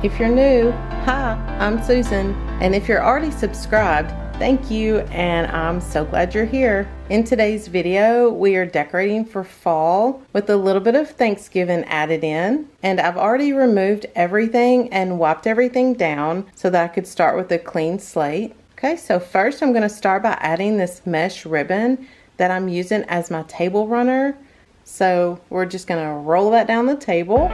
If you're new, hi, I'm Susan, and if you're already subscribed, thank you, and I'm so glad you're here. In today's video, we are decorating for fall with a little bit of Thanksgiving added in, and I've already removed everything and wiped everything down so that I could start with a clean slate. Okay, so first I'm going to start by adding this mesh ribbon that I'm using as my table runner. So we're just going to roll that down the table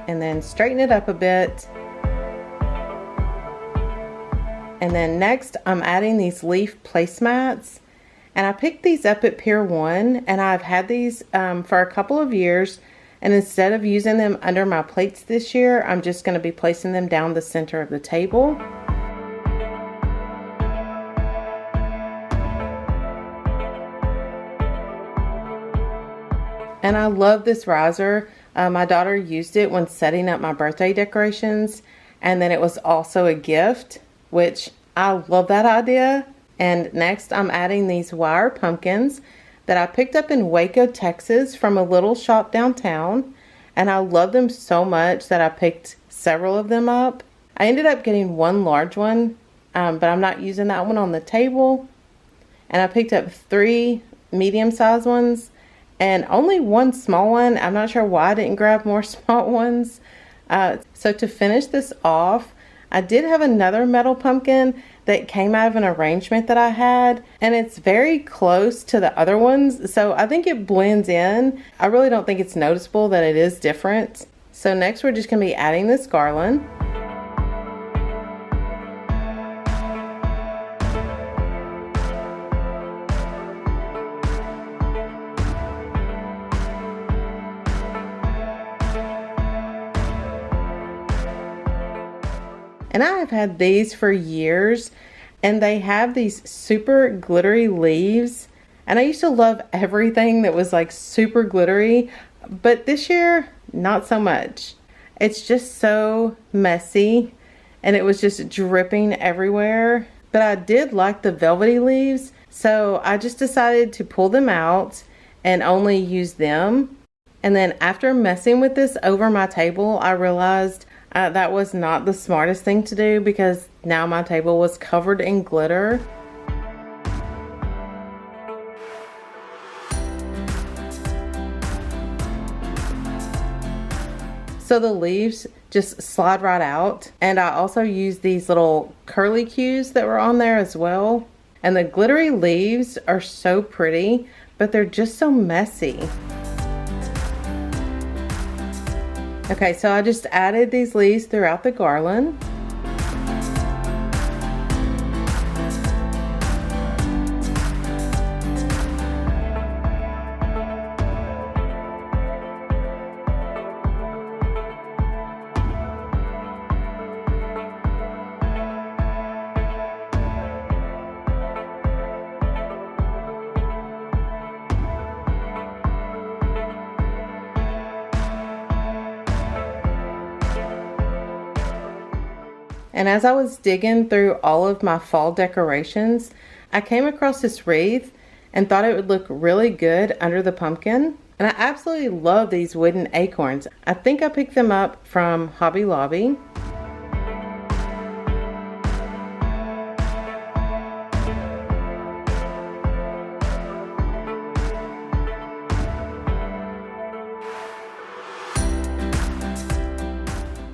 and then straighten it up a bit. And then next I'm adding these leaf placemats, and I picked these up at Pier 1, and I've had these for a couple of years, and instead of using them under my plates this year, I'm just going to be placing them down the center of the table. And I love this riser. My daughter used it when setting up my birthday decorations, and then it was also a gift, which I love that idea. And next I'm adding these wire pumpkins that I picked up in Waco, Texas from a little shop downtown, and I love them so much that I picked several of them up. I ended up getting one large one, but I'm not using that one on the table. And I picked up 3 medium-sized ones and only one small one. I'm not sure why I didn't grab more small ones. So to finish this off, I did have another metal pumpkin that came out of an arrangement that I had, and it's very close to the other ones, so I think it blends in. I really don't think it's noticeable that it is different. So next we're just going to be adding this garland. And I have had these for years, and they have these super glittery leaves. And I used to love everything that was like super glittery, but this year, not so much. It's just so messy, and it was just dripping everywhere. But I did like the velvety leaves, so I just decided to pull them out and only use them. And then after messing with this over my table, I realized that was not the smartest thing to do, because now my table was covered in glitter. So the leaves just slide right out, and I also used these little curly cues that were on there as well. And the glittery leaves are so pretty, but they're just so messy. Okay, so I just added these leaves throughout the garland. And as I was digging through all of my fall decorations, I came across this wreath and thought it would look really good under the pumpkin. And I absolutely love these wooden acorns. I think I picked them up from Hobby Lobby.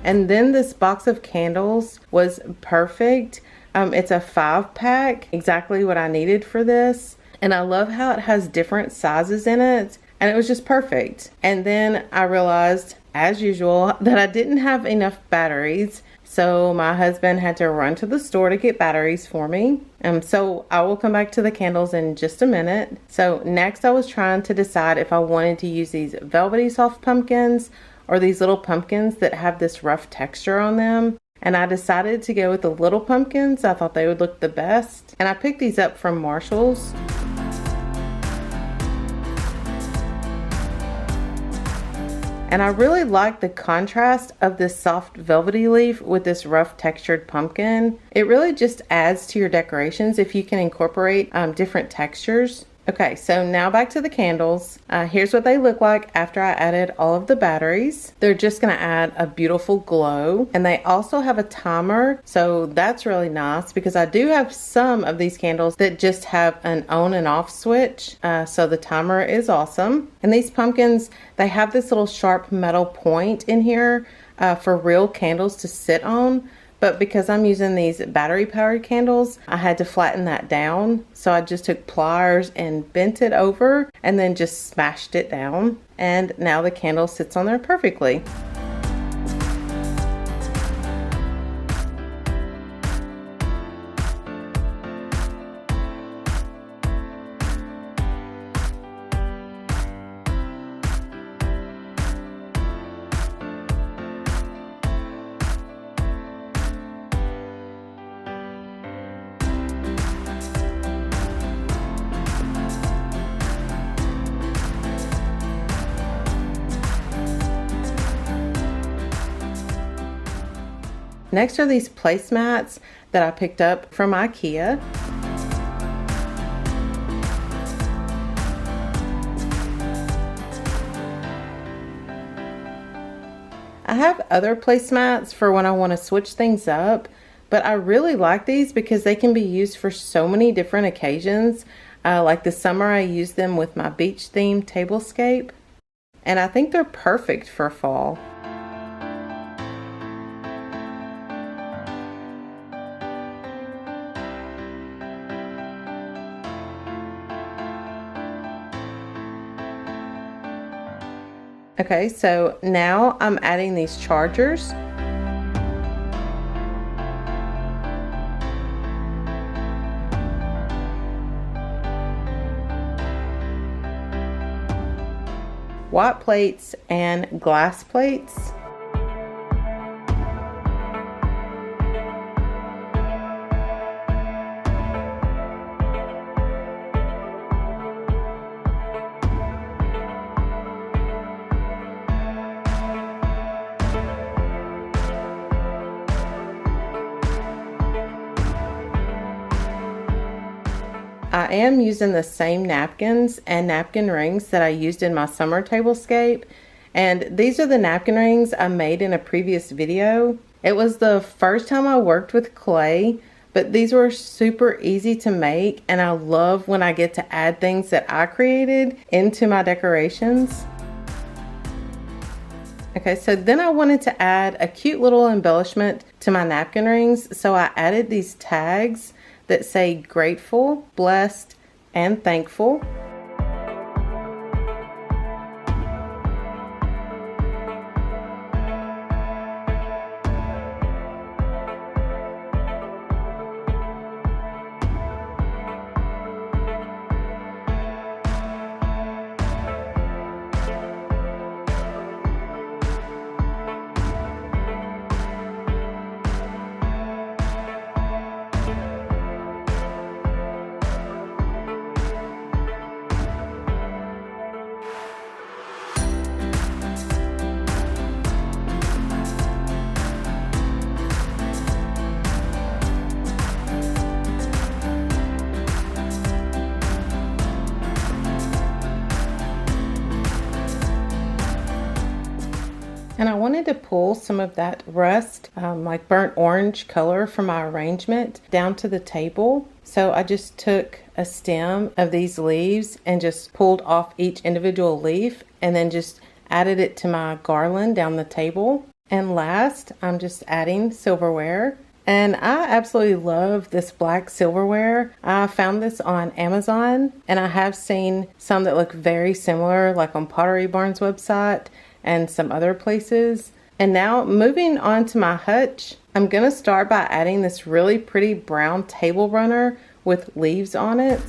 And then this box of candles was perfect. It's a 5-pack, exactly what I needed for this. And I love how it has different sizes in it, and it was just perfect. And then I realized, as usual, that I didn't have enough batteries. So my husband had to run to the store to get batteries for me. So I will come back to the candles in just a minute. So next I was trying to decide if I wanted to use these velvety soft pumpkins or these little pumpkins that have this rough texture on them. And I decided to go with the little pumpkins. I thought they would look the best. And I picked these up from Marshall's. And I really like the contrast of this soft velvety leaf with this rough textured pumpkin. It really just adds to your decorations if you can incorporate different textures. Okay, so now back to the candles. Here's what they look like after I added all of the batteries. They're just gonna add a beautiful glow, and they also have a timer, so that's really nice because I do have some of these candles that just have an on and off switch, so the timer is awesome. And these pumpkins, they have this little sharp metal point in here for real candles to sit on. But because I'm using these battery powered candles, I had to flatten that down. So I just took pliers and bent it over and then just smashed it down. And now the candle sits on there perfectly. Next are these placemats that I picked up from IKEA. I have other placemats for when I want to switch things up, but I really like these because they can be used for so many different occasions. Like this summer I used them with my beach themed tablescape, and I think they're perfect for fall. Okay, so now I'm adding these chargers. White plates and glass plates. I am using the same napkins and napkin rings that I used in my summer tablescape, and these are the napkin rings I made in a previous video. It was the first time I worked with clay, but these were super easy to make, and I love when I get to add things that I created into my decorations. Okay, so then I wanted to add a cute little embellishment to my napkin rings, so I added these tags that say grateful, blessed, and thankful. And I wanted to pull some of that rust, like burnt orange color from my arrangement down to the table. So I just took a stem of these leaves and just pulled off each individual leaf and then just added it to my garland down the table. And last, I'm just adding silverware. And I absolutely love this black silverware. I found this on Amazon, and I have seen some that look very similar, like on Pottery Barn's website and some other places. And now moving on to my hutch, I'm gonna start by adding this really pretty brown table runner with leaves on it.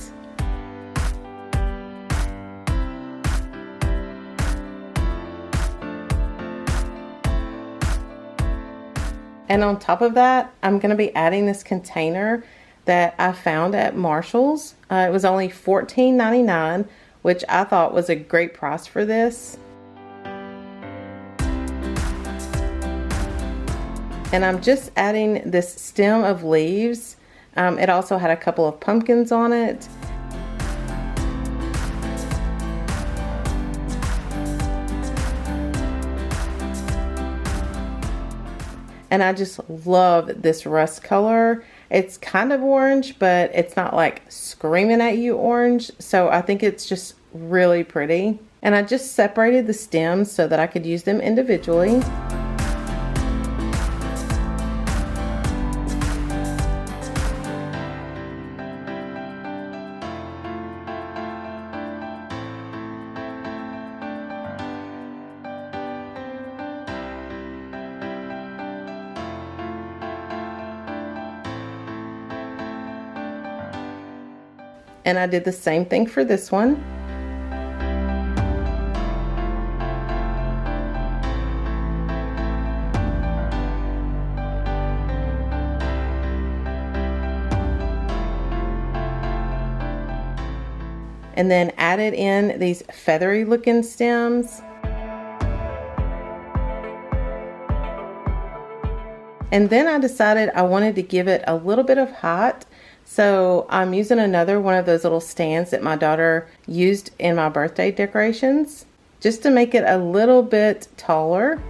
And on top of that, I'm gonna be adding this container that I found at Marshall's. It was only $14.99, which I thought was a great price for this. And I'm just adding this stem of leaves. It also had a couple of pumpkins on it. And I just love this rust color. It's kind of orange, but it's not like screaming at you orange. So I think it's just really pretty. And I just separated the stems so that I could use them individually. And I did the same thing for this one. And then added in these feathery looking stems. And then I decided I wanted to give it a little bit of height. So I'm using another one of those little stands that my daughter used in my birthday decorations, just to make it a little bit taller.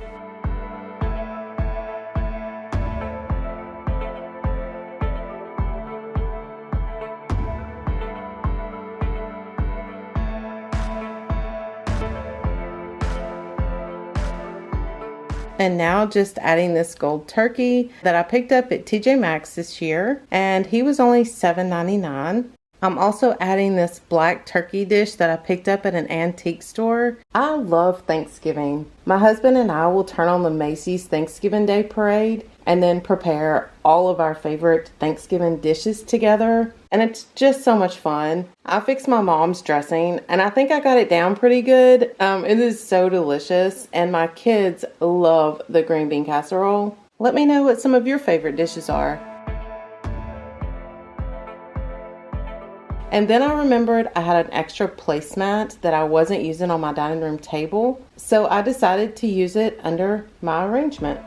And now just adding this gold turkey that I picked up at TJ Maxx this year, and he was only $7.99. I'm also adding this black turkey dish that I picked up at an antique store. I love Thanksgiving. My husband and I will turn on the Macy's Thanksgiving Day Parade and then prepare all of our favorite Thanksgiving dishes together. And it's just so much fun. I fixed my mom's dressing and I think I got it down pretty good. It is so delicious and my kids love the green bean casserole. Let me know what some of your favorite dishes are. And then I remembered I had an extra placemat that I wasn't using on my dining room table, so I decided to use it under my arrangement.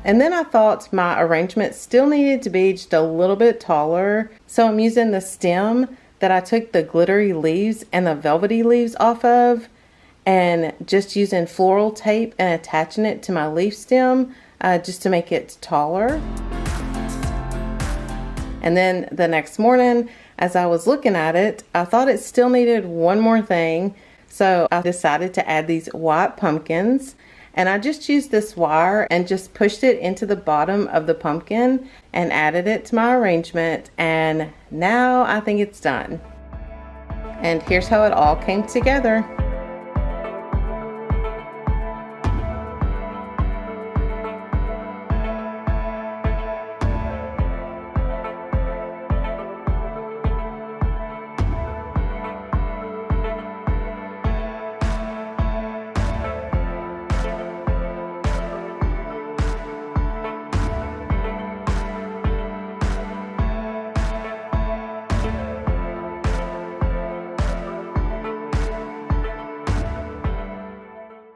And then I thought my arrangement still needed to be just a little bit taller, so I'm using the stem that I took the glittery leaves and the velvety leaves off of, and just using floral tape and attaching it to my leaf stem just to make it taller. And then the next morning, as I was looking at it, I thought it still needed one more thing, so I decided to add these white pumpkins. And I just used this wire and just pushed it into the bottom of the pumpkin and added it to my arrangement, and now I think it's done. And here's how it all came together.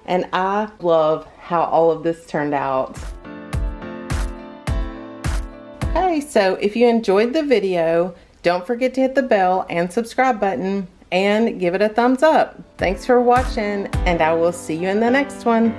And I love how all of this turned out. Okay, so if you enjoyed the video, don't forget to hit the bell and subscribe button and give it a thumbs up. Thanks for watching, and I will see you in the next one.